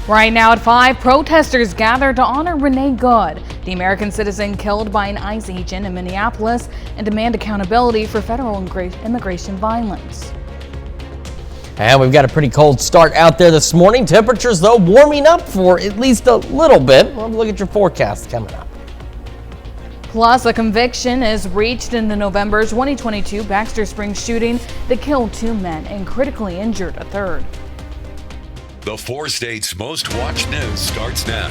Right now at 5, protesters gather to honor Renee Good, the American citizen killed by an ICE agent in Minneapolis, and demand accountability for federal immigration violence. And we've got a pretty cold start out there this morning. Temperatures, though, warming up for at least a little bit. We'll look at your forecast coming up. Plus, a conviction is reached in the November 2022 Baxter Springs shooting that killed 2 men and critically injured a third. The 4 states' most watched news starts now.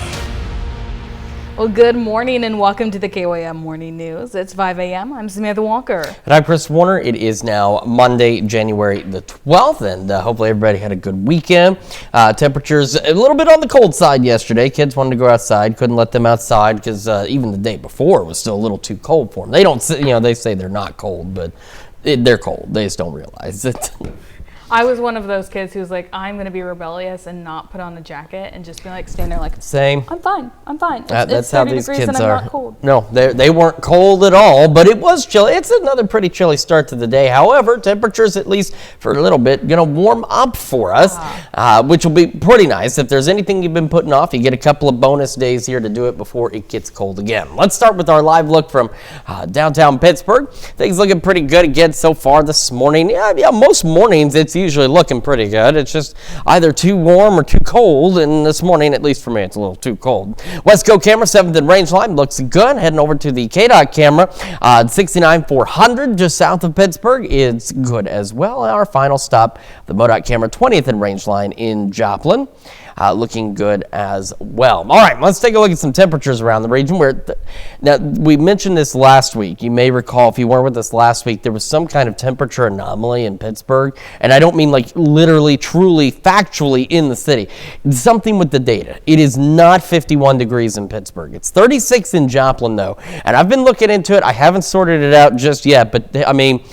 Well, good morning and welcome to the KYM Morning News. It's 5 a.m. I'm Samantha Walker. And I'm Chris Warner. It is now Monday, January the 12th, and hopefully everybody had a good weekend. Temperatures a little bit on the cold side yesterday. Kids wanted to go outside, couldn't let them outside because even the day before it was still a little too cold for them. They don't, they say they're not cold, but they're cold. They just don't realize it. I was one of those kids who's like, I'm going to be rebellious and not put on a jacket and just be like, stand there like, same. I'm fine. That's how these kids and are. I'm not cold. No, they weren't cold at all, but it was chilly. It's another pretty chilly start to the day. However, temperatures, at least for a little bit, going to warm up for us, which will be pretty nice. If there's anything you've been putting off, you get a couple of bonus days here to do it before it gets cold again. Let's start with our live look from downtown Pittsburgh. Things looking pretty good again so far this morning. Yeah, most mornings it's usually looking pretty good. It's just either too warm or too cold, and this morning, at least for me, it's a little too cold. Westco camera, 7th and range line, looks good. Heading over to the KDOT camera, 69-400, just south of Pittsburgh, is good as well. Our final stop, the MoDOT camera, 20th and range line in Joplin. Looking good as well. All right, let's take a look at some temperatures around the region. Now, we mentioned this last week. You may recall, if you weren't with us last week, there was some kind of temperature anomaly in Pittsburgh. And I don't mean like literally, truly, factually in the city. Something with the data. It is not 51 degrees in Pittsburgh. It's 36 in Joplin, though. And I've been looking into it. I haven't sorted it out just yet. But, I mean,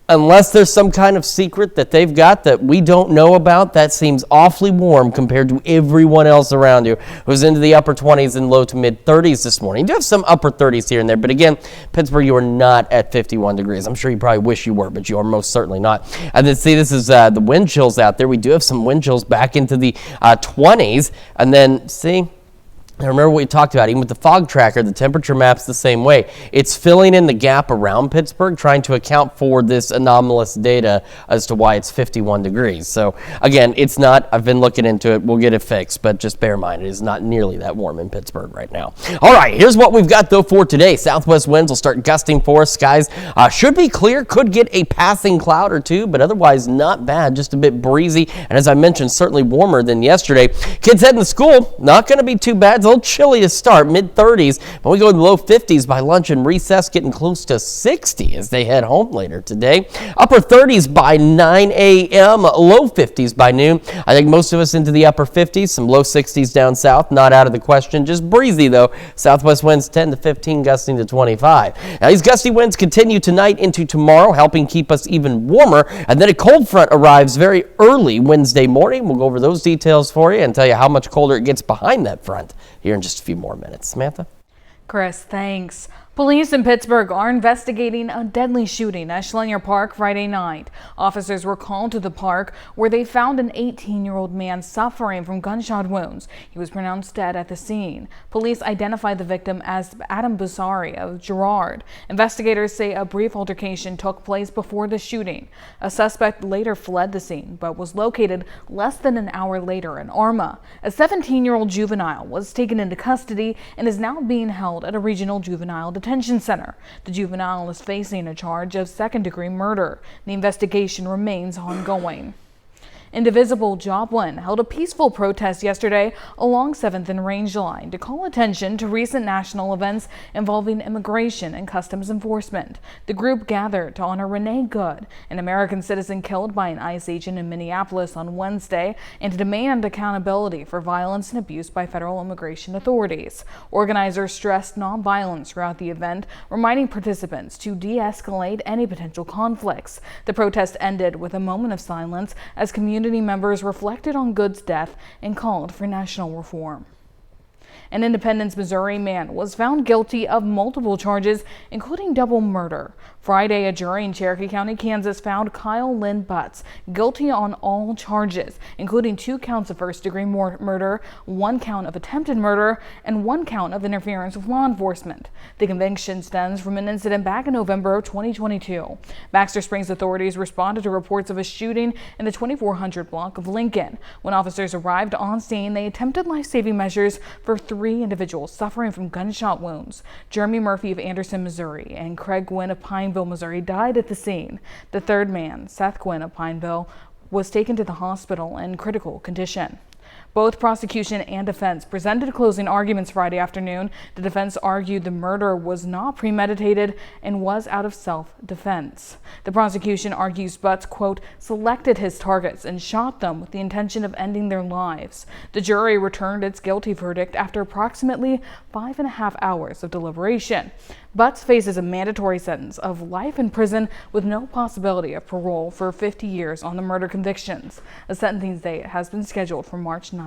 unless there's some kind of secret that they've got that we don't know about, that seems awfully warm compared to everyone else around you who's into the upper 20s and low to mid 30s this morning. You do have some upper 30s here and there, but again, Pittsburgh, you are not at 51 degrees. I'm sure you probably wish you were, but you are most certainly not. And then see, this is the wind chills out there. We do have some wind chills back into the 20s. And then see, I remember what we talked about, even with the fog tracker, the temperature map's the same way. It's filling in the gap around Pittsburgh, trying to account for this anomalous data as to why it's 51 degrees. So again, it's not, I've been looking into it, we'll get it fixed, but just bear in mind, it is not nearly that warm in Pittsburgh right now. All right, here's what we've got though for today. Southwest winds will start gusting for us. Skies should be clear, could get a passing cloud or two, but otherwise not bad, just a bit breezy. And as I mentioned, certainly warmer than yesterday. Kids heading to school, not going to be too bad. It's a little chilly to start, mid-30s, but we go in the low 50s by lunch and recess, getting close to 60 as they head home later today. Upper 30s by 9 a.m., low 50s by noon. I think most of us into the upper 50s, some low 60s down south, not out of the question. Just breezy, though. Southwest winds 10 to 15, gusting to 25. Now, these gusty winds continue tonight into tomorrow, helping keep us even warmer, and then a cold front arrives very early Wednesday morning. We'll go over those details for you and tell you how much colder it gets behind that front here in just a few more minutes. Samantha? Chris, thanks. Police in Pittsburgh are investigating a deadly shooting at Schlinger Park Friday night. Officers were called to the park where they found an 18-year-old man suffering from gunshot wounds. He was pronounced dead at the scene. Police identified the victim as Adam Busari of Girard. Investigators say a brief altercation took place before the shooting. A suspect later fled the scene, but was located less than an hour later in Arma. A 17-year-old juvenile was taken into custody and is now being held at a regional juvenile detention center. The juvenile is facing a charge of second-degree murder. The investigation remains ongoing. Indivisible Joplin held a peaceful protest yesterday along 7th and Range Line to call attention to recent national events involving immigration and customs enforcement. The group gathered to honor Renee Good, an American citizen killed by an ICE agent in Minneapolis on Wednesday, and to demand accountability for violence and abuse by federal immigration authorities. Organizers stressed nonviolence throughout the event, reminding participants to de-escalate any potential conflicts. The protest ended with a moment of silence as community members reflected on Good's death and called for national reform. An Independence, Missouri man was found guilty of multiple charges, including double murder. Friday, a jury in Cherokee County, Kansas, found Kyle Lynn Butts guilty on all charges, including 2 counts of first-degree murder, 1 count of attempted murder, and 1 count of interference with law enforcement. The conviction stems from an incident back in November of 2022. Baxter Springs authorities responded to reports of a shooting in the 2400 block of Lincoln. When officers arrived on scene, they attempted life-saving measures for 3 individuals suffering from gunshot wounds. Jeremy Murphy of Anderson, Missouri, and Craig Gwynn of Pineville, Missouri, died at the scene. The third man, Seth Gwynn of Pineville, was taken to the hospital in critical condition. Both prosecution and defense presented closing arguments Friday afternoon. The defense argued the murder was not premeditated and was out of self-defense. The prosecution argues Butts, quote, selected his targets and shot them with the intention of ending their lives. The jury returned its guilty verdict after approximately 5.5 hours of deliberation. Butts faces a mandatory sentence of life in prison with no possibility of parole for 50 years on the murder convictions. A sentencing date has been scheduled for March 9th.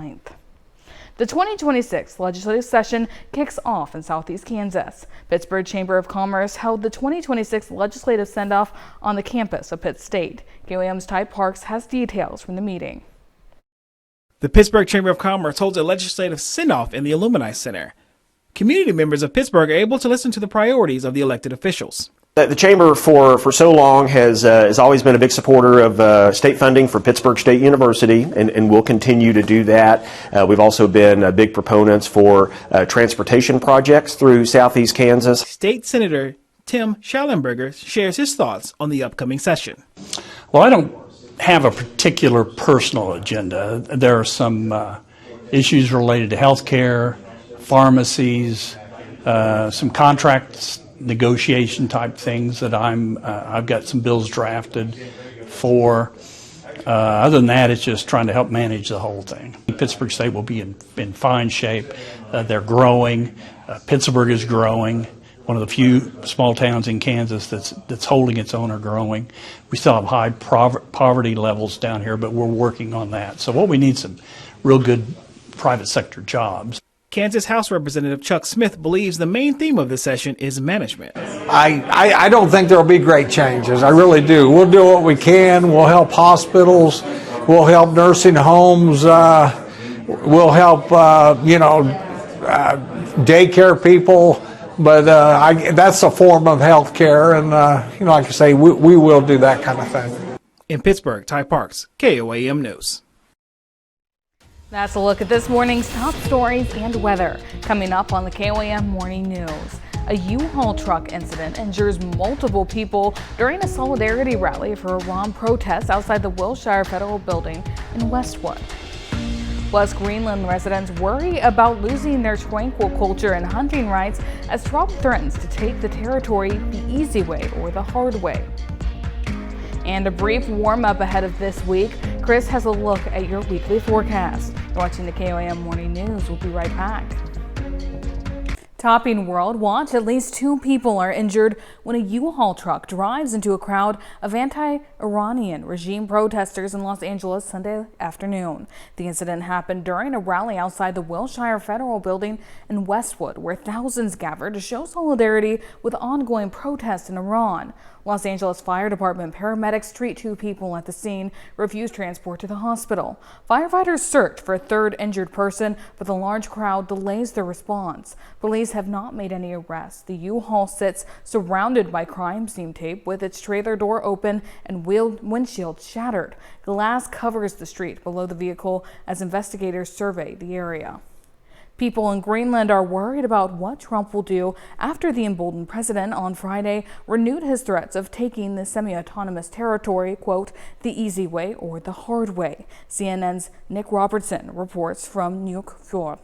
The 2026 legislative session kicks off in southeast Kansas. Pittsburgh Chamber of Commerce held the 2026 legislative send-off on the campus of Pitt State. KOAM's Ty Parks has details from the meeting. The Pittsburgh Chamber of Commerce holds a legislative send-off in the Alumni Center. Community members of Pittsburgh are able to listen to the priorities of the elected officials. The Chamber for so long has always been a big supporter of state funding for Pittsburgh State University, and will continue to do that. We've also been big proponents for transportation projects through southeast Kansas. State Senator Tim Schallenberger shares his thoughts on the upcoming session. Well, I don't have a particular personal agenda. There are some issues related to health care, pharmacies, some contracts, negotiation type things that I've got some bills drafted for. Other than that, it's just trying to help manage the whole thing. Pittsburgh State will be in fine shape. They're growing. Pittsburgh is growing. One of the few small towns in Kansas that's holding its own or growing. We still have high poverty levels down here, but we're working on that. So what we need is some real good private sector jobs. Kansas House Representative Chuck Smith believes the main theme of the session is management. I don't think there will be great changes. I really do. We'll do what we can. We'll help hospitals. We'll help nursing homes. We'll help, daycare people. But that's a form of health care. And, like I say, we will do that kind of thing. In Pittsburgh, Ty Parks, KOAM News. That's a look at this morning's top stories and weather. Coming up on the KOAM Morning News. A U-Haul truck incident injures multiple people during a solidarity rally for Iran protests outside the Wilshire Federal Building in Westwood. Plus, Greenland residents worry about losing their tranquil culture and hunting rights as Trump threatens to take the territory the easy way or the hard way. And a brief warm-up ahead of this week. Chris has a look at your weekly forecast. You're watching the KOAM Morning News. We'll be right back. Topping World Watch, at least 2 people are injured when a U-Haul truck drives into a crowd of anti-Iranian regime protesters in Los Angeles Sunday afternoon. The incident happened during a rally outside the Wilshire Federal Building in Westwood, where thousands gathered to show solidarity with ongoing protests in Iran. Los Angeles Fire Department paramedics treat 2 people at the scene, refuse transport to the hospital. Firefighters search for a 3rd injured person, but the large crowd delays their response. Police have not made any arrests. The U-Haul sits surrounded by crime scene tape with its trailer door open and windshield shattered. Glass covers the street below the vehicle as investigators survey the area. People in Greenland are worried about what Trump will do after the emboldened president on Friday renewed his threats of taking the semi-autonomous territory, quote, the easy way or the hard way. CNN's Nick Robertson reports from Newscast-January.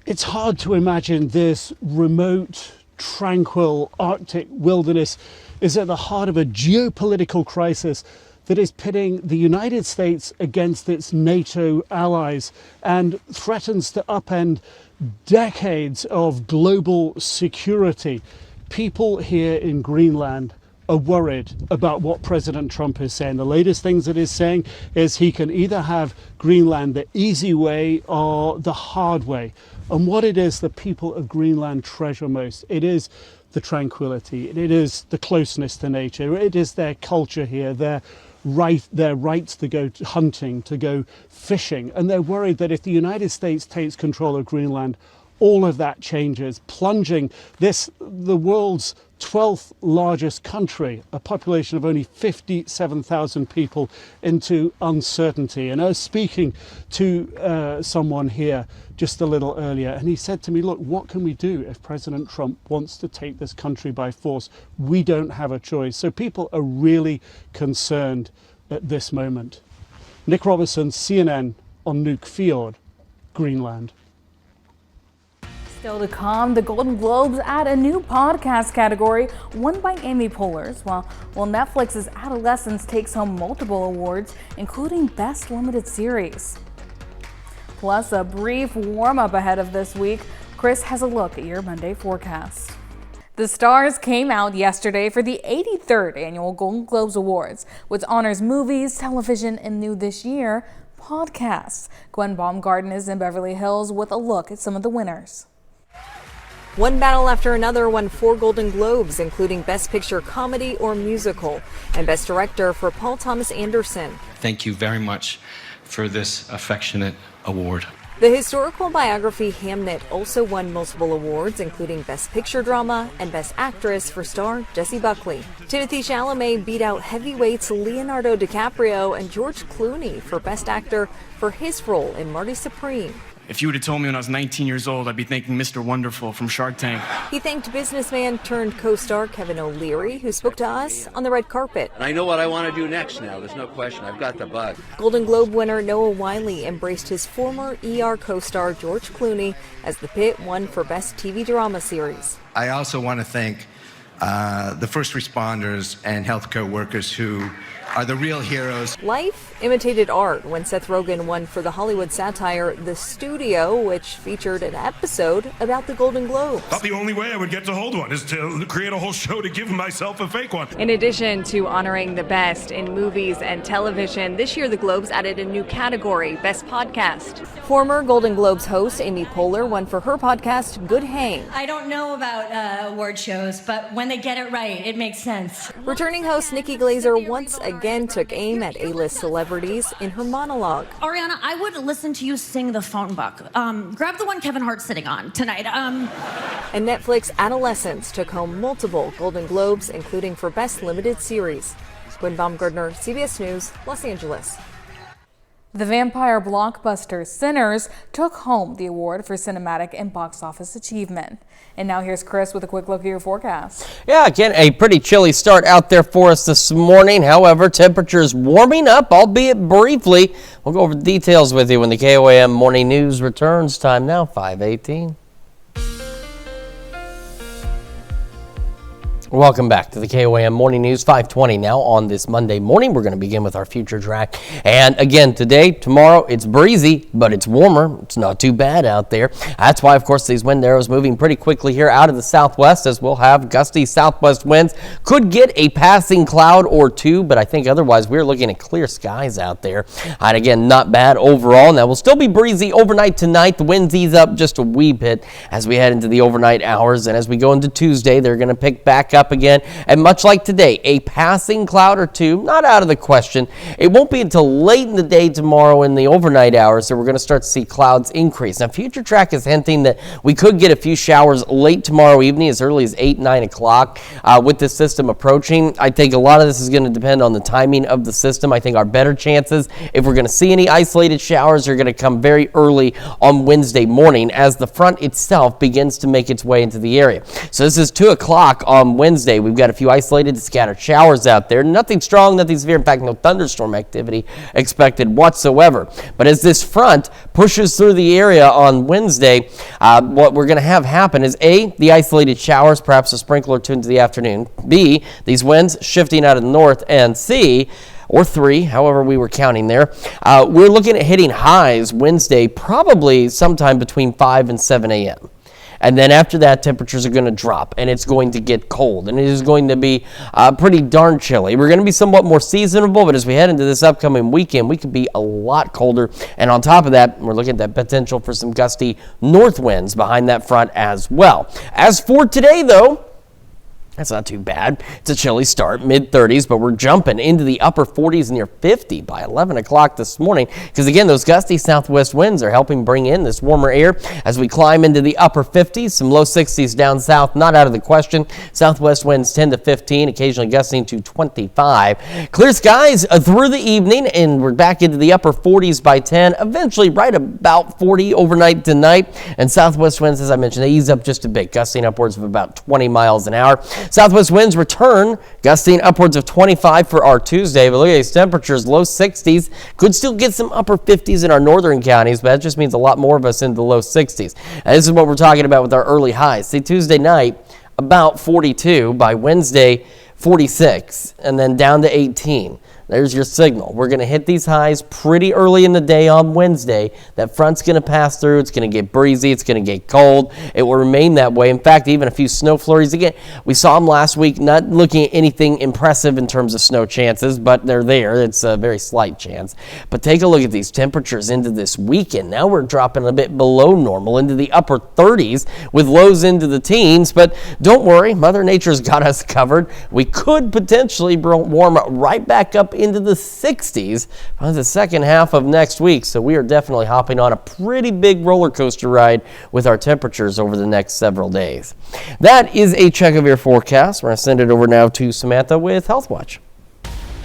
It's hard to imagine this remote, tranquil Arctic wilderness is at the heart of a geopolitical crisis that is pitting the United States against its NATO allies and threatens to upend decades of global security. People here in Greenland are worried about what President Trump is saying. The latest things that he's saying is he can either have Greenland the easy way or the hard way. And what it is the people of Greenland treasure most, it is the tranquility, it is the closeness to nature, it is their culture here, their rights to go hunting, to go fishing. And they're worried that if the United States takes control of Greenland, all of that changes, plunging the world's 12th largest country, a population of only 57,000 people, into uncertainty. And I was speaking to someone here just a little earlier, and he said to me, look, what can we do if President Trump wants to take this country by force? We don't have a choice. So people are really concerned at this moment. Nick Robertson, CNN on Nuuk Fjord, Greenland. Still to come, the Golden Globes add a new podcast category, won by Amy Poehler's, while Netflix's Adolescence takes home multiple awards, including Best Limited Series. Plus, a brief warm-up ahead of this week. Chris has a look at your Monday forecast. The stars came out yesterday for the 83rd Annual Golden Globes Awards, which honors movies, television, and new this year, podcasts. Gwen Baumgarten is in Beverly Hills with a look at some of the winners. One battle after another won 4 Golden Globes, including Best Picture Comedy or Musical, and Best Director for Paul Thomas Anderson. Thank you very much for this affectionate award. The historical biography Hamnet also won multiple awards, including Best Picture Drama and Best Actress for star Jessie Buckley. Timothée Chalamet beat out heavyweights Leonardo DiCaprio and George Clooney for Best Actor for his role in Marty Supreme. If you would have told me when I was 19 years old, I'd be thanking Mr. Wonderful from Shark Tank. He thanked businessman turned co-star Kevin O'Leary, who spoke to us on the red carpet. And I know what I want to do next now. There's no question. I've got the bug. Golden Globe winner Noah Wiley embraced his former ER co-star George Clooney as The Pit won for Best TV Drama Series. I also want to thank the first responders and healthcare workers who are the real heroes. Life imitated art when Seth Rogen won for the Hollywood satire The Studio, which featured an episode about the Golden Globes. Thought the only way I would get to hold one is to create a whole show to give myself a fake one. In addition to honoring the best in movies and television, this year the Globes added a new category, Best Podcast. Former Golden Globes host Amy Poehler won for her podcast Good Hang. I don't know about award shows, but when they get it right, it makes sense. Returning host Nikki Glaser once again took aim at A-list celebrities in her monologue. Ariana, I would listen to you sing the phone book. Grab the one Kevin Hart's sitting on tonight. And Netflix Adolescence took home multiple Golden Globes, including for Best Limited Series. Gwen Baumgartner, CBS News, Los Angeles. The vampire blockbuster Sinners took home the award for cinematic and box office achievement. And now here's Chris with a quick look at your forecast. Yeah, again, a pretty chilly start out there for us this morning. However, temperatures warming up, albeit briefly. We'll go over the details with you when the KOAM Morning News returns. Time now, 5:18. Welcome back to the KOAM Morning News, 5:20 now on this Monday morning. We're going to begin with our future track. And again, today, tomorrow, it's breezy, but it's warmer. It's not too bad out there. That's why, of course, these wind arrows moving pretty quickly here out of the southwest, as we'll have gusty southwest winds. Could get a passing cloud or two, but I think otherwise we're looking at clear skies out there. And again, not bad overall. Now, we'll still be breezy overnight tonight. The winds ease up just a wee bit as we head into the overnight hours. And as we go into Tuesday, they're going to pick back up again, and much like today, a passing cloud or two, not out of the question. It won't be until late in the day tomorrow in the overnight hours that we're going to start to see clouds increase. Now, Future Track is hinting that we could get a few showers late tomorrow evening, as early as 8, 9 o'clock with this system approaching. I think a lot of this is going to depend on the timing of the system. I think our better chances, if we're going to see any isolated showers, are going to come very early on Wednesday morning as the front itself begins to make its way into the area. So this is 2 o'clock on Wednesday. We've got a few isolated scattered showers out there. Nothing strong, nothing severe. In fact, no thunderstorm activity expected whatsoever. But as this front pushes through the area on Wednesday, what we're going to have happen is A, the isolated showers, perhaps a sprinkle or two into the afternoon. B, these winds shifting out of the north. And C, or 3, however we were counting there. We're looking at hitting highs Wednesday, probably sometime between 5 and 7 a.m. And then after that, temperatures are going to drop, and it's going to get cold, and it is going to be pretty darn chilly. We're going to be somewhat more seasonable, but as we head into this upcoming weekend, we could be a lot colder. And on top of that, we're looking at that potential for some gusty north winds behind that front as well. As for today, though, that's not too bad. It's a chilly start, mid-30s, but we're jumping into the upper 40s near 50 by 11 o'clock this morning because, again, those gusty southwest winds are helping bring in this warmer air as we climb into the upper 50s, some low 60s down south, not out of the question. Southwest winds 10 to 15, occasionally gusting to 25. Clear skies through the evening, and we're back into the upper 40s by 10, eventually right about 40 overnight tonight. And southwest winds, as I mentioned, they ease up just a bit, gusting upwards of about 20 miles an hour. Southwest winds return, gusting upwards of 25 for our Tuesday. But look at these temperatures, low 60s. Could still get some upper 50s in our northern counties, but that just means a lot more of us in the low 60s. And this is what we're talking about with our early highs. See, Tuesday night, about 42. By Wednesday, 46. And then down to 18. There's your signal. We're going to hit these highs pretty early in the day on Wednesday. That front's going to pass through. It's going to get breezy. It's going to get cold. It will remain that way. In fact, even a few snow flurries. Again, we saw them last week, not looking at anything impressive in terms of snow chances, but they're there. It's a very slight chance. But take a look at these temperatures into this weekend. Now we're dropping a bit below normal into the upper 30s with lows into the teens. But don't worry, Mother Nature's got us covered. We could potentially warm right back up into the 60s by the second half of next week. So we are definitely hopping on a pretty big roller coaster ride with our temperatures over the next several days. That is a check of your forecast. We're going to send it over now to Samantha with Health Watch.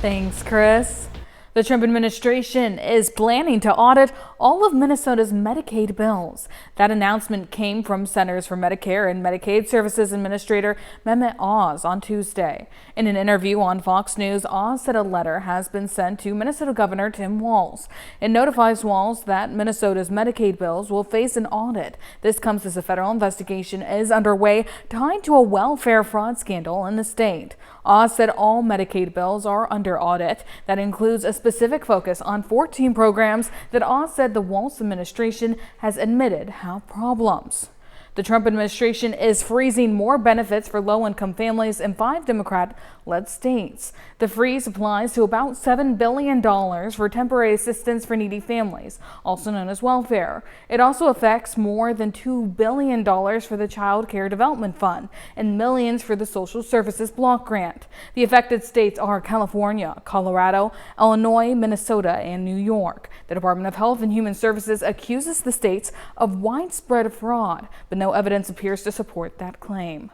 Thanks, Chris. The Trump administration is planning to audit all of Minnesota's Medicaid bills. That announcement came from Centers for Medicare and Medicaid Services Administrator Mehmet Oz on Tuesday. In an interview on Fox News, Oz said a letter has been sent to Minnesota Governor Tim Walz. It notifies Walz that Minnesota's Medicaid bills will face an audit. This comes as a federal investigation is underway tied to a welfare fraud scandal in the state. Oz said all Medicaid bills are under audit. That includes a specific focus on 14 programs that Oz said the Walz administration has admitted have problems. The Trump administration is freezing more benefits for low-income families in 5 Democrat-led states. The freeze applies to about $7 billion for temporary assistance for needy families, also known as welfare. It also affects more than $2 billion for the Child Care Development Fund and millions for the Social Services Block Grant. The affected states are California, Colorado, Illinois, Minnesota, and New York. The Department of Health and Human Services accuses the states of widespread fraud, but no evidence appears to support that claim.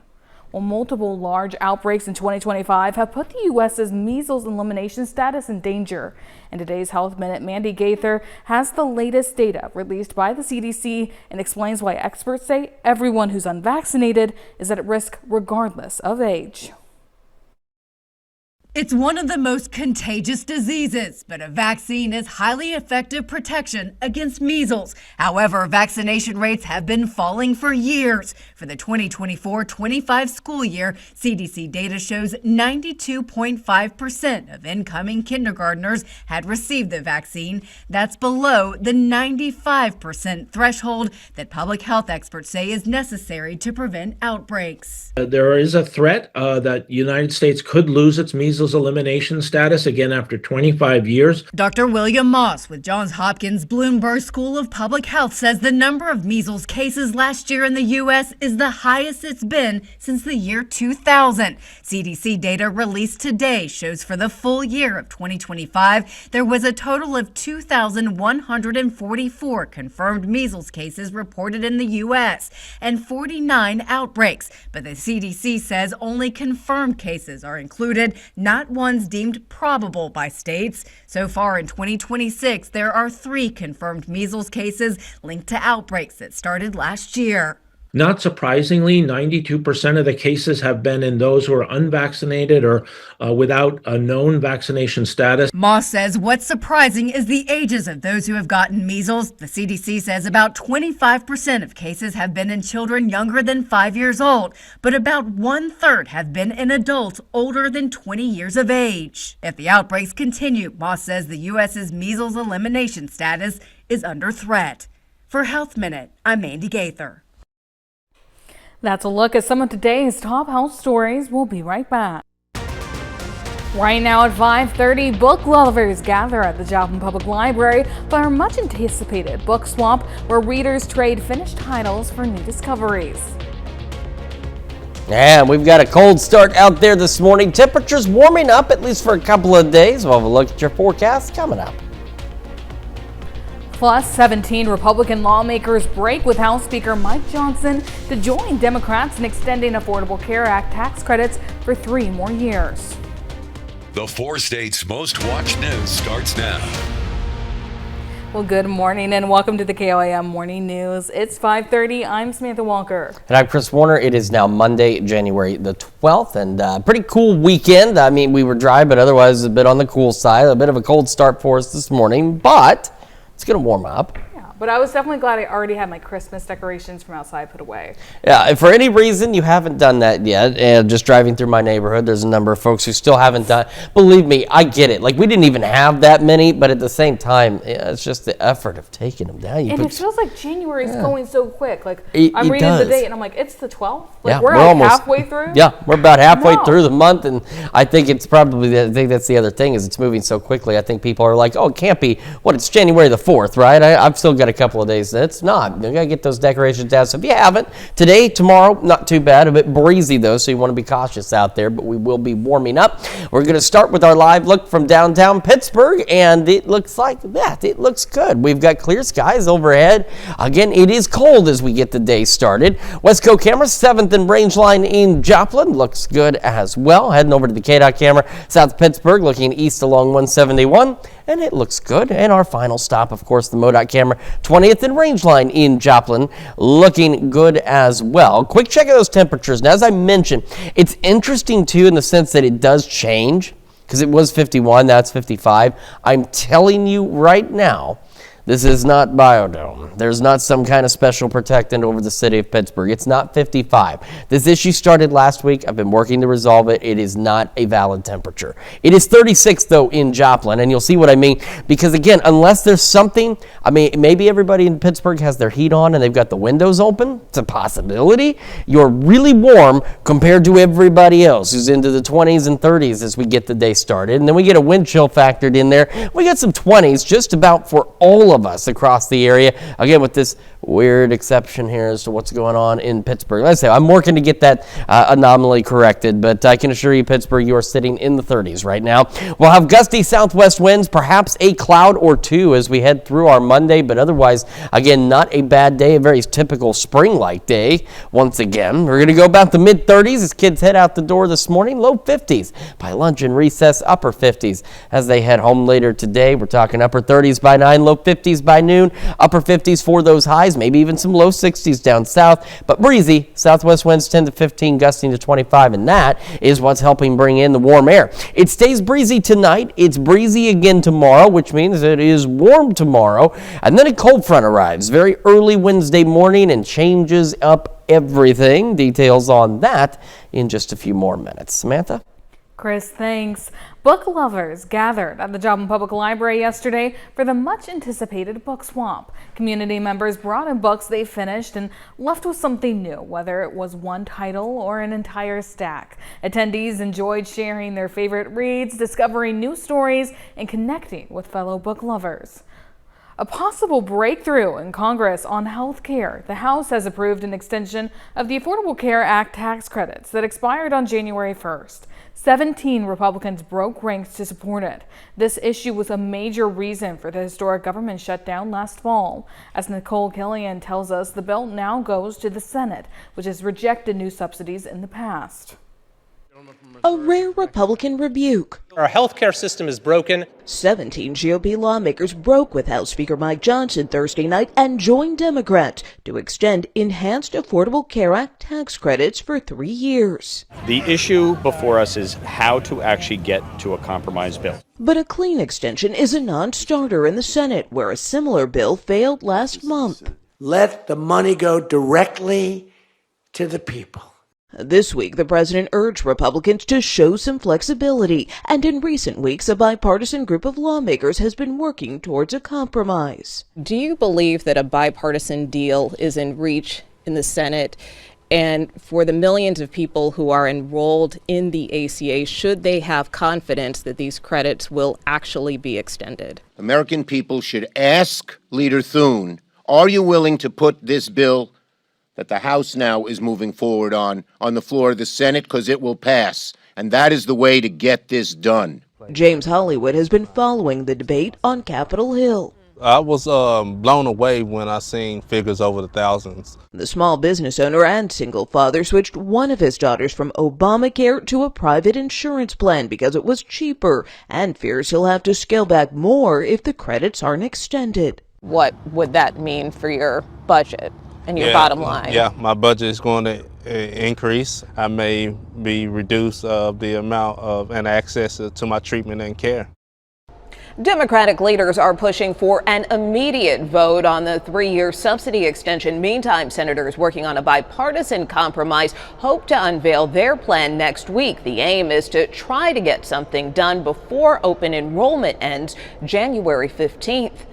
Well, multiple large outbreaks in 2025 have put the U.S.'s measles elimination status in danger. In today's Health Minute, Mandy Gaither has the latest data released by the CDC and explains why experts say everyone who's unvaccinated is at risk regardless of age. It's one of the most contagious diseases, but a vaccine is highly effective protection against measles. However, vaccination rates have been falling for years. For the 2024-25 school year, CDC data shows 92.5% of incoming kindergartners had received the vaccine. That's below the 95% threshold that public health experts say is necessary to prevent outbreaks. There is a threat that the United States could lose its measles elimination status again after 25 years. Dr. William Moss with Johns Hopkins Bloomberg School of Public Health says the number of measles cases last year in the U.S. is the highest it's been since the year 2000. CDC data released today shows for the full year of 2025, there was a total of 2,144 confirmed measles cases reported in the U.S. and 49 outbreaks. But the CDC says only confirmed cases are included, not ones deemed probable by states. So far in 2026, there are 3 confirmed measles cases linked to outbreaks that started last year. Not surprisingly, 92% of the cases have been in those who are unvaccinated or without a known vaccination status. Moss says what's surprising is the ages of those who have gotten measles. The CDC says about 25% of cases have been in children younger than 5 years old, but about 1/3 have been in adults older than 20 years of age. If the outbreaks continue, Moss says the U.S.'s measles elimination status is under threat. For Health Minute, I'm Mandy Gaither. That's a look at some of today's top health stories. We'll be right back. Right now at 5:30, book lovers gather at the Joplin Public Library for our much anticipated book swap, where readers trade finished titles for new discoveries. And we've got a cold start out there this morning. Temperatures warming up at least for a couple of days. We'll have a look at your forecast coming up. Plus, 17 Republican lawmakers break with House Speaker Mike Johnson to join Democrats in extending Affordable Care Act tax credits for 3 more years. The 4 states' most watched news starts now. Well, good morning and welcome to the KOAM Morning News. It's 5:30. I'm Samantha Walker. And I'm Chris Warner. It is now Monday, January the 12th, and pretty cool weekend. I mean, we were dry, but otherwise a bit on the cool side. A bit of a cold start for us this morning, but it's going to warm up. But I was definitely glad I already had my Christmas decorations from outside put away. Yeah, if for any reason you haven't done that yet, and just driving through my neighborhood, there's a number of folks who still haven't done. Believe me, I get it. Like, we didn't even have that many, but at the same time, it's just the effort of taking them down. And it feels like January is going so quick. Like, I'm it reading does. the date, and I'm like, it's the 12th? Like, Yeah, we're almost halfway through? Yeah, we're about halfway through the month, and I think it's probably, I think that's the other thing, is it's moving so quickly. I think people are like, oh, it can't be, it's January the 4th, right? I've still got a couple of days. It's not. You got to get those decorations down. So if you haven't, today, tomorrow, not too bad. A bit breezy, though, so you want to be cautious out there, but we will be warming up. We're going to start with our live look from downtown Pittsburgh, and it looks like that. It looks good. We've got clear skies overhead. Again, it is cold as we get the day started. Westco camera, 7th and Rangeline in Joplin. Looks good as well. Heading over to the KDOT camera, South Pittsburgh, looking east along 171. And it looks good. And our final stop, of course, the MoDOT camera, 20th and Rangeline in Joplin, looking good as well. Quick check of those temperatures. Now, as I mentioned, it's interesting, too, in the sense that it does change, because it was 51, now it's 55. I'm telling you right now, this is not Biodome. There's not some kind of special protectant over the city of Pittsburgh. It's not 55. This issue started last week. I've been working to resolve it. It is not a valid temperature. It is 36, though, in Joplin, and you'll see what I mean. Because, again, unless there's something, I mean, maybe everybody in Pittsburgh has their heat on and they've got the windows open. It's a possibility. You're really warm compared to everybody else who's into the 20s and 30s as we get the day started. And then we get a wind chill factored in there. We got some 20s just about for all of us across the area. Again, with this weird exception here as to what's going on in Pittsburgh. Let's say I'm working to get that anomaly corrected, but I can assure you, Pittsburgh, you are sitting in the 30s right now. We'll have gusty southwest winds, perhaps a cloud or two as we head through our Monday, but otherwise, again, not a bad day, a very typical spring-like day. Once again, we're going to go about the mid-30s as kids head out the door this morning, low 50s by lunch and recess, upper 50s as they head home later today. We're talking upper 30s by 9, low 50s by noon, upper 50s for those highs, maybe even some low 60s down south, but breezy. Southwest winds 10 to 15, gusting to 25, and that is what's helping bring in the warm air. It stays breezy tonight. It's breezy again tomorrow, which means it is warm tomorrow, and then a cold front arrives very early Wednesday morning and changes up everything. Details on that in just a few more minutes. Samantha? Chris, thanks. Book lovers gathered at the Joplin Public Library yesterday for the much-anticipated book swap. Community members brought in books they finished and left with something new, whether it was one title or an entire stack. Attendees enjoyed sharing their favorite reads, discovering new stories, and connecting with fellow book lovers. A possible breakthrough in Congress on health care. The House has approved an extension of the Affordable Care Act tax credits that expired on January 1st. 17 Republicans broke ranks to support it. This issue was a major reason for the historic government shutdown last fall. As Nicole Killian tells us, the bill now goes to the Senate, which has rejected new subsidies in the past. A rare Republican rebuke. Our healthcare system is broken. 17 GOP lawmakers broke with House Speaker Mike Johnson Thursday night and joined Democrats to extend enhanced Affordable Care Act tax credits for 3 years. The issue before us is how to actually get to a compromise bill. But a clean extension is a non-starter in the Senate, where a similar bill failed last month. Let the money go directly to the people. This week, the president urged Republicans to show some flexibility, and in recent weeks, a bipartisan group of lawmakers has been working towards a compromise. Do you believe that a bipartisan deal is in reach in the Senate? And for the millions of people who are enrolled in the ACA, should they have confidence that these credits will actually be extended? American people should ask Leader Thune, are you willing to put this bill that the House now is moving forward on the floor of the Senate, because it will pass. And that is the way to get this done. James Hollywood has been following the debate on Capitol Hill. I was blown away when I seen figures over the thousands. The small business owner and single father switched one of his daughters from Obamacare to a private insurance plan because it was cheaper, and fears he'll have to scale back more if the credits aren't extended. What would that mean for your budget and your bottom line? Yeah, my budget is going to increase. I may be reduced the amount of and access to my treatment and care. Democratic leaders are pushing for an immediate vote on the 3-year subsidy extension. Meantime, senators working on a bipartisan compromise hope to unveil their plan next week. The aim is to try to get something done before open enrollment ends January 15th.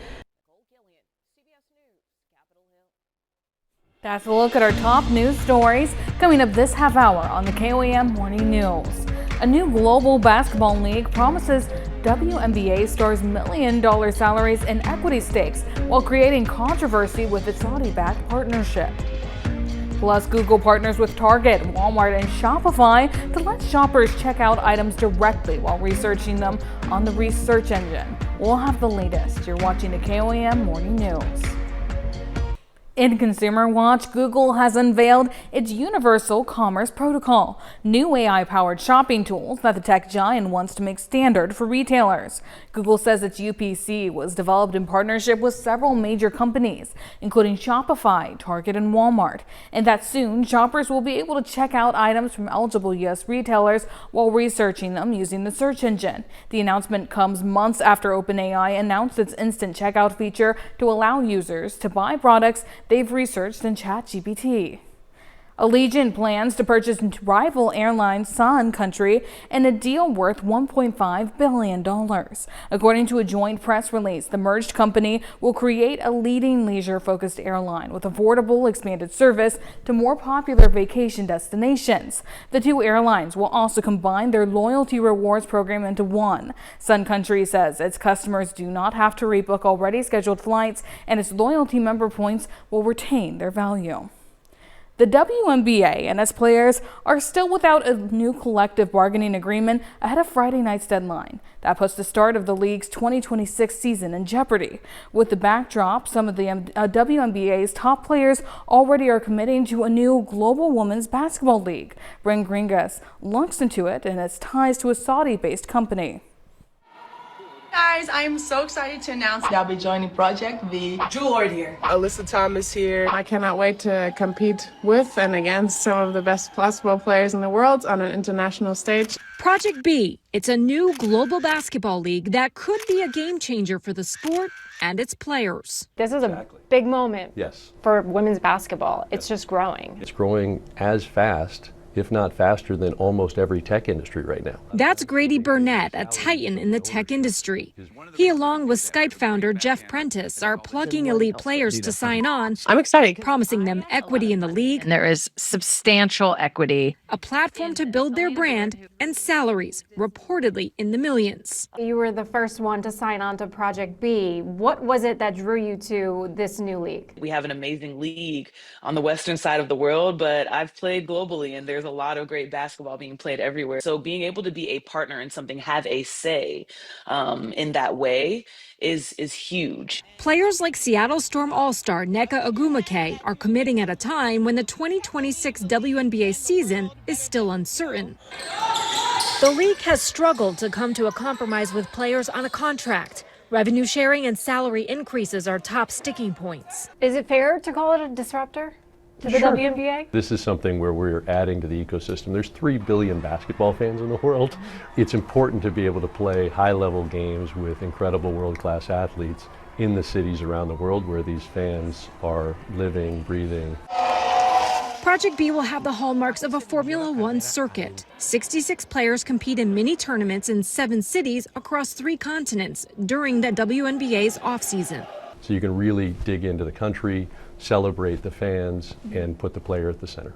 That's a look at our top news stories coming up this half hour on the KOAM Morning News. A new global basketball league promises WNBA stars $1 million salaries and equity stakes while creating controversy with its Saudi-backed partnership. Plus, Google partners with Target, Walmart, and Shopify to let shoppers check out items directly while researching them on the research engine. We'll have the latest. You're watching the KOAM Morning News. In Consumer Watch, Google has unveiled its Universal Commerce Protocol, new AI-powered shopping tools that the tech giant wants to make standard for retailers. Google says its UPC was developed in partnership with several major companies, including Shopify, Target, and Walmart, and that soon shoppers will be able to check out items from eligible U.S. retailers while researching them using the search engine. The announcement comes months after OpenAI announced its instant checkout feature to allow users to buy products they've researched in ChatGPT. Allegiant plans to purchase rival airline Sun Country in a deal worth $1.5 billion. According to a joint press release, the merged company will create a leading leisure-focused airline with affordable, expanded service to more popular vacation destinations. The two airlines will also combine their loyalty rewards program into one. Sun Country says its customers do not have to rebook already scheduled flights, and its loyalty member points will retain their value. The WNBA and its players are still without a new collective bargaining agreement ahead of Friday night's deadline. That puts the start of the league's 2026 season in jeopardy. With the backdrop, some of the WNBA's top players already are committing to a new global women's basketball league. Bryn Gringas looks into it and its ties to a Saudi-based company. Guys, I'm so excited to announce that I'll be joining Project B. Jewel here. Alyssa Thomas here. I cannot wait to compete with and against some of the best basketball players in the world on an international stage. Project B. It's a new global basketball league that could be a game changer for the sport and its players. This is a big moment for women's basketball. It's just growing. It's growing as fast, if not faster, than almost every tech industry right now. That's Grady Burnett, a titan in the tech industry. He, along with Skype founder Jeff Prentice, are plugging elite players to sign on. I'm excited. Promising them equity in the league. And there is substantial equity. A platform to build their brand and salaries, reportedly in the millions. You were the first one to sign on to Project B. What was it that drew you to this new league? We have an amazing league on the western side of the world, but I've played globally and there's a lot of great basketball being played everywhere. So being able to be a partner in something, have a say in that way is huge. Players like Seattle Storm All-Star Nneka Ogwumike are committing at a time when the 2026 WNBA season is still uncertain. The league has struggled to come to a compromise with players on a contract. Revenue sharing and salary increases are top sticking points. Is it fair to call it a disruptor to the WNBA? This is something where we're adding to the ecosystem. There's 3 billion basketball fans in the world. It's important to be able to play high-level games with incredible world-class athletes in the cities around the world where these fans are living, breathing. Project B will have the hallmarks of a Formula One circuit. 66 players compete in mini tournaments in 7 cities across 3 continents during the WNBA's offseason. So you can really dig into the country, celebrate the fans, and put the player at the center.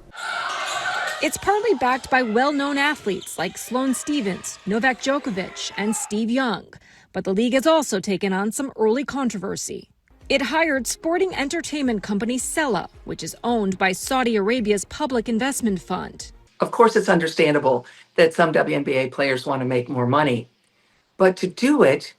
It's partly backed by well-known athletes like Sloane Stephens, Novak Djokovic, and Steve Young. But the league has also taken on some early controversy. It hired sporting entertainment company Sella, which is owned by Saudi Arabia's public investment fund. Of course, it's understandable that some WNBA players want to make more money, but to do it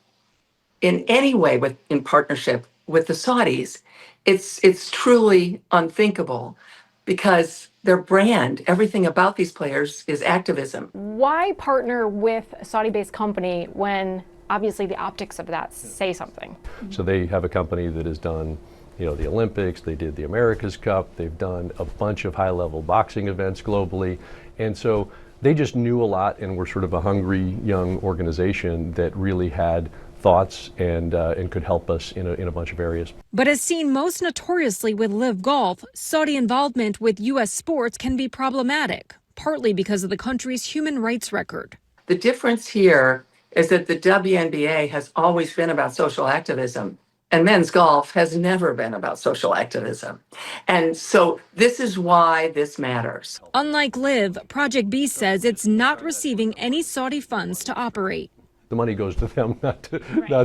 in any way in partnership with the Saudis, it's truly unthinkable because their brand, everything about these players is activism. Why partner with a Saudi-based company when obviously the optics of that say something? So they have a company that has done, the Olympics, they did the America's Cup, they've done a bunch of high-level boxing events globally, and so they just knew a lot and were sort of a hungry young organization that really had thoughts and could help us in a bunch of areas. But as seen most notoriously with Live Golf, Saudi involvement with U.S. sports can be problematic, partly because of the country's human rights record. The difference here is that the WNBA has always been about social activism, and men's golf has never been about social activism. And so this is why this matters. Unlike Live, Project B says it's not receiving any Saudi funds to operate. The money goes to them, not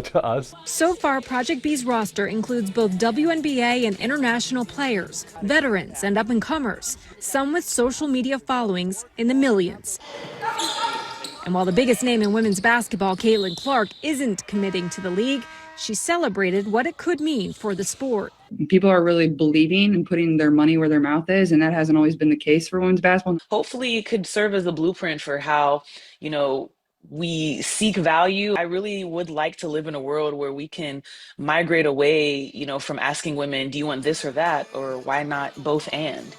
to us. So far, Project B's roster includes both WNBA and international players, veterans and up-and-comers, some with social media followings in the millions. And while the biggest name in women's basketball, Caitlin Clark, isn't committing to the league, she celebrated what it could mean for the sport. People are really believing and putting their money where their mouth is, and that hasn't always been the case for women's basketball. Hopefully it could serve as a blueprint for how, we seek value. I really would like to live in a world where we can migrate away, from asking women, do you want this or that? Or why not both and?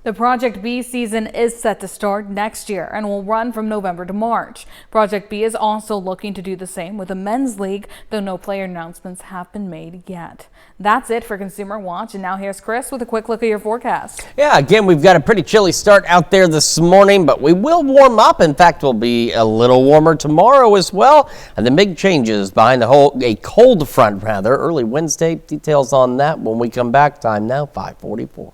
The Project B season is set to start next year and will run from November to March. Project B is also looking to do the same with the men's league, though no player announcements have been made yet. That's it for Consumer Watch, and now here's Chris with a quick look at your forecast. Yeah, again, we've got a pretty chilly start out there this morning, but we will warm up. In fact, we'll be a little warmer tomorrow as well. And the big changes behind a cold front, early Wednesday. Details on that when we come back. Time now, 5:44.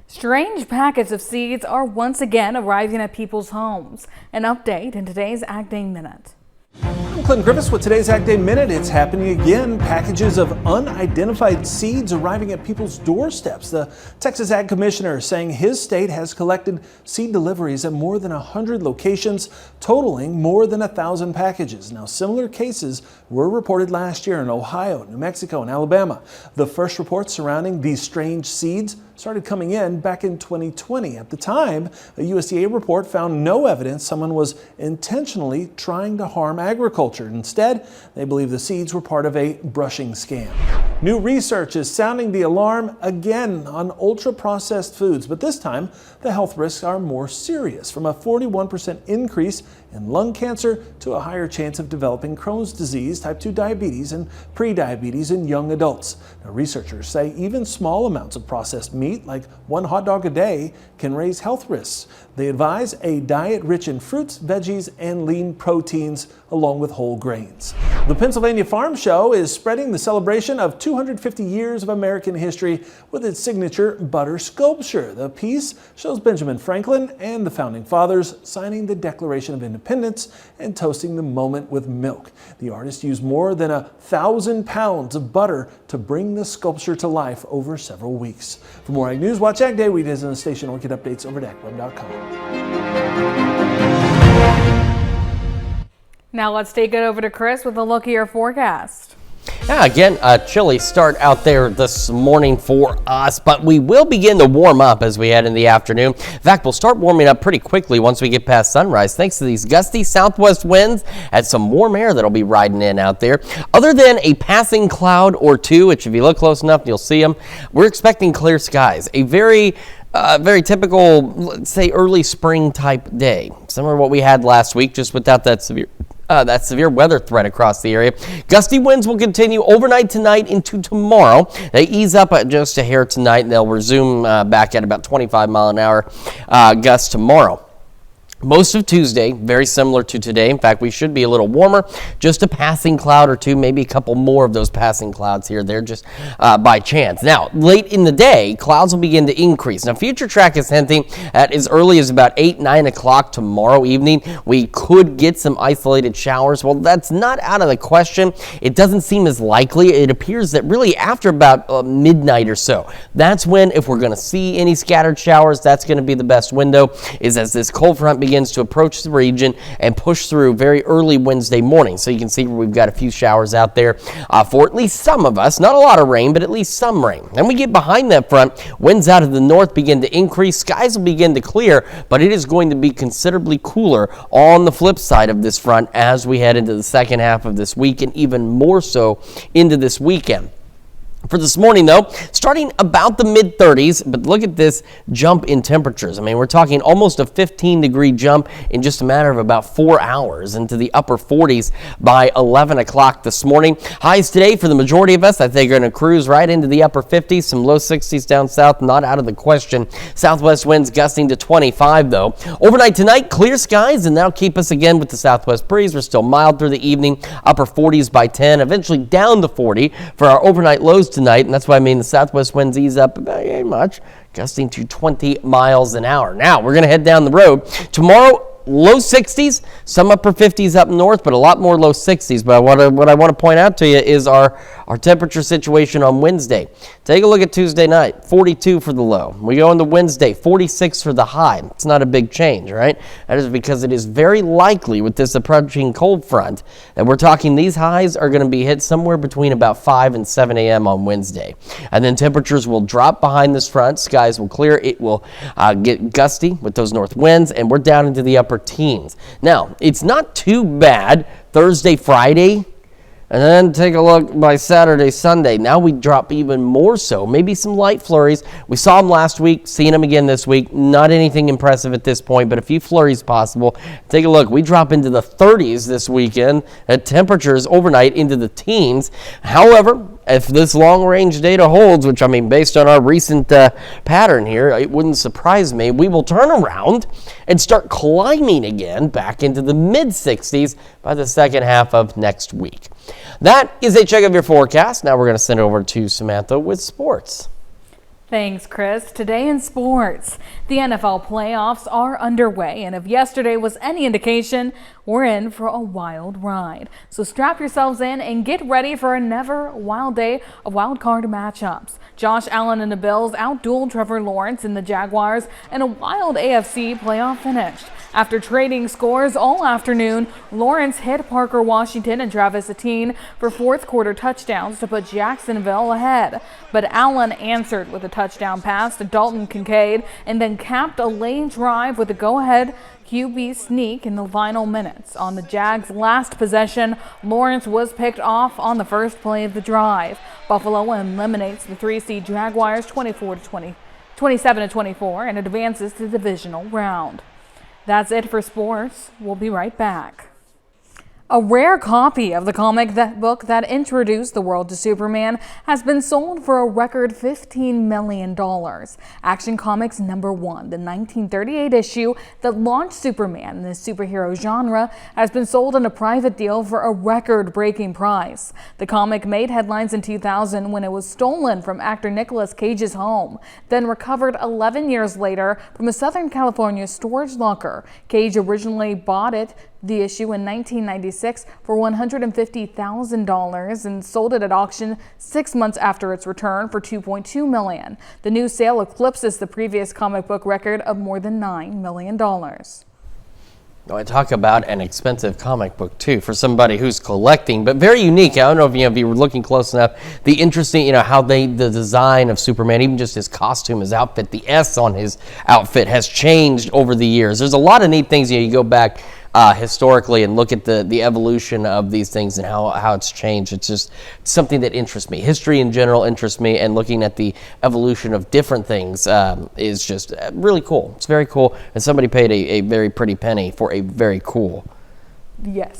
Strange packets of seeds are once again arriving at people's homes. An update in today's Ag Day Minute. I'm Clinton Griffiths with today's Ag Day Minute. It's happening again. Packages of unidentified seeds arriving at people's doorsteps. The Texas Ag Commissioner saying his state has collected seed deliveries at more than 100 locations, totaling more than 1,000 packages. Now, similar cases were reported last year in Ohio, New Mexico, and Alabama. The first reports surrounding these strange seeds started coming in back in 2020. At the time, a USDA report found no evidence someone was intentionally trying to harm agriculture. Instead, they believe the seeds were part of a brushing scam. New research is sounding the alarm again on ultra-processed foods, but this time the health risks are more serious, from a 41% increase in lung cancer to a higher chance of developing Crohn's disease, type 2 diabetes, and prediabetes in young adults. Now, researchers say even small amounts of processed meat, like one hot dog a day, can raise health risks. They advise a diet rich in fruits, veggies, and lean proteins, along with whole grains. The Pennsylvania Farm Show is spreading the celebration of 250 years of American history with its signature butter sculpture. The piece shows Benjamin Franklin and the Founding Fathers signing the Declaration of Independence and toasting the moment with milk. The artist used more than 1,000 pounds of butter to bring the sculpture to life over several weeks. For more Ag News, watch Ag Day weekdays on the station or get updates over at agweb.com. Now let's take it over to Chris with a look at your forecast. Yeah, again, a chilly start out there this morning for us, but we will begin to warm up as we head in the afternoon. In fact, we'll start warming up pretty quickly once we get past sunrise, thanks to these gusty southwest winds and some warm air that'll be riding in out there. Other than a passing cloud or two, which if you look close enough, you'll see them, we're expecting clear skies. A very typical, let's say, early spring type day. Similar to what we had last week, just without that severe weather threat across the area. Gusty winds will continue overnight tonight into tomorrow. They ease up just a hair tonight, and they'll resume back at about 25 mile an hour gusts tomorrow. Most of Tuesday, very similar to today. In fact, we should be a little warmer. Just a passing cloud or two, maybe a couple more of those passing clouds here or there just by chance. Now, late in the day, clouds will begin to increase. Now, Future Track is hinting at as early as about 8, 9 o'clock tomorrow evening, we could get some isolated showers. Well, that's not out of the question. It doesn't seem as likely. It appears that really after about midnight or so, that's when, if we're going to see any scattered showers, that's going to be the best window, is as this cold front begins to approach the region and push through very early Wednesday morning. So you can see where we've got a few showers out there for at least some of us. Not a lot of rain, but at least some rain. Then we get behind that front. Winds out of the north begin to increase. Skies will begin to clear, but it is going to be considerably cooler on the flip side of this front as we head into the second half of this week and even more so into this weekend. For this morning, though, starting about the mid-30s, but look at this jump in temperatures. I mean, we're talking almost a 15-degree jump in just a matter of about 4 hours into the upper 40s by 11 o'clock this morning. Highs today for the majority of us, I think, are going to cruise right into the upper 50s. Some low 60s down south, not out of the question. Southwest winds gusting to 25, though. Overnight tonight, clear skies, and that'll keep us again with the southwest breeze. We're still mild through the evening, upper 40s by 10, eventually down to 40 for our overnight lows tonight, and that's why I mean the southwest winds ease up about much, gusting to 20 miles an hour. Now we're going to head down the road. Tomorrow, low 60s, some upper 50s up north, but a lot more low 60s. But what I want to point out to you is our temperature situation on Wednesday. Take a look at Tuesday night, 42 for the low. We go into Wednesday, 46 for the high. It's not a big change, right? That is because it is very likely with this approaching cold front that we're talking these highs are going to be hit somewhere between about 5 and 7 a.m. on Wednesday. And then temperatures will drop behind this front. Skies will clear. It will get gusty with those north winds, and we're down into the upper teens. Now, it's not too bad Thursday, Friday, and then take a look by Saturday, Sunday. Now we drop even more so. Maybe some light flurries. We saw them last week, seeing them again this week. Not anything impressive at this point, but a few flurries possible. Take a look. We drop into the 30s this weekend at temperatures overnight into the teens. However, if this long-range data holds, which I mean based on our recent pattern here, it wouldn't surprise me, we will turn around and start climbing again back into the mid-60s by the second half of next week. That is a check of your forecast. Now we're going to send it over to Samantha with sports. Thanks, Chris. Today in sports, the NFL playoffs are underway, and if yesterday was any indication, we're in for a wild ride. So strap yourselves in and get ready for another wild day of wild card matchups. Josh Allen and the Bills outdueled Trevor Lawrence and the Jaguars in a wild AFC playoff finish. After trading scores all afternoon, Lawrence hit Parker Washington and Travis Etienne for fourth quarter touchdowns to put Jacksonville ahead. But Allen answered with a touchdown pass to Dalton Kincaid and then capped a late drive with a go-ahead QB sneak in the final minutes. On the Jags' last possession, Lawrence was picked off on the first play of the drive. Buffalo eliminates the 3-seed Jaguars 27-24 and advances to the divisional round. That's it for sports. We'll be right back. A rare copy of the comic book that introduced the world to Superman has been sold for a record $15 million. Action Comics #1, the 1938 issue that launched Superman in the superhero genre, has been sold in a private deal for a record-breaking price. The comic made headlines in 2000 when it was stolen from actor Nicolas Cage's home, then recovered 11 years later from a Southern California storage locker. Cage originally bought the issue in 1996 for $150,000 and sold it at auction 6 months after its return for $2.2 million. The new sale eclipses the previous comic book record of more than $9 million. I talk about an expensive comic book too for somebody who's collecting, but very unique. I don't know if you were looking close enough. The interesting, how the design of Superman, even just his costume, his outfit, the S on his outfit has changed over the years. There's a lot of neat things. You go back historically and look at the evolution of these things and how it's changed. It's just something that interests me. History in general interests me, and looking at the evolution of different things is just really cool. It's very cool, and somebody paid a very pretty penny for a very cool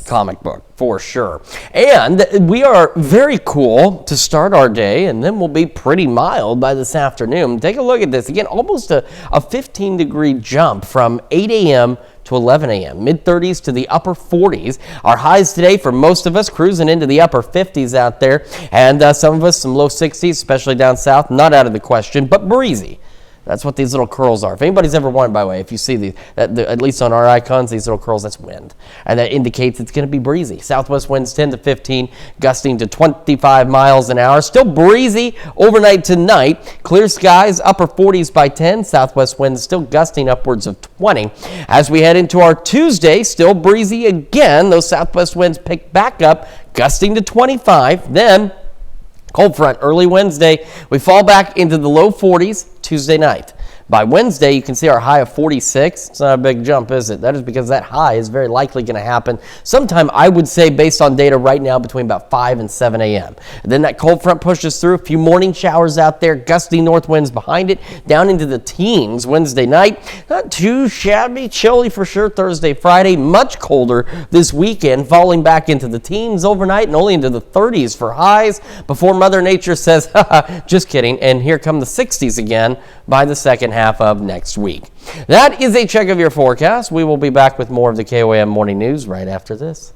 comic book, for sure. And we are very cool to start our day, and then we'll be pretty mild by this afternoon. Take a look at this. Again, almost a 15-degree jump from 8 a.m. to 11 a.m. Mid-30s to the upper 40s. Our highs today for most of us cruising into the upper 50s out there. And some of us some low 60s, especially down south. Not out of the question, but breezy. That's what these little curls are. If anybody's ever wondered, by the way, if you see at least on our icons, these little curls, that's wind. And that indicates it's going to be breezy. Southwest winds 10 to 15, gusting to 25 miles an hour. Still breezy overnight tonight. Clear skies, upper 40s by 10. Southwest winds still gusting upwards of 20. As we head into our Tuesday, still breezy again. Those southwest winds pick back up, gusting to 25. Then cold front early Wednesday. We fall back into the low 40s Tuesday night. By Wednesday, you can see our high of 46. It's not a big jump, is it? That is because that high is very likely going to happen sometime, I would say, based on data right now, between about 5 and 7 a.m. And then that cold front pushes through. A few morning showers out there, gusty north winds behind it, down into the teens Wednesday night. Not too shabby, chilly for sure Thursday, Friday. Much colder this weekend, falling back into the teens overnight and only into the 30s for highs before Mother Nature says, haha, just kidding, and here come the 60s again by the second half of next week. That is a check of your forecast. We will be back with more of the KOAM Morning News right after this.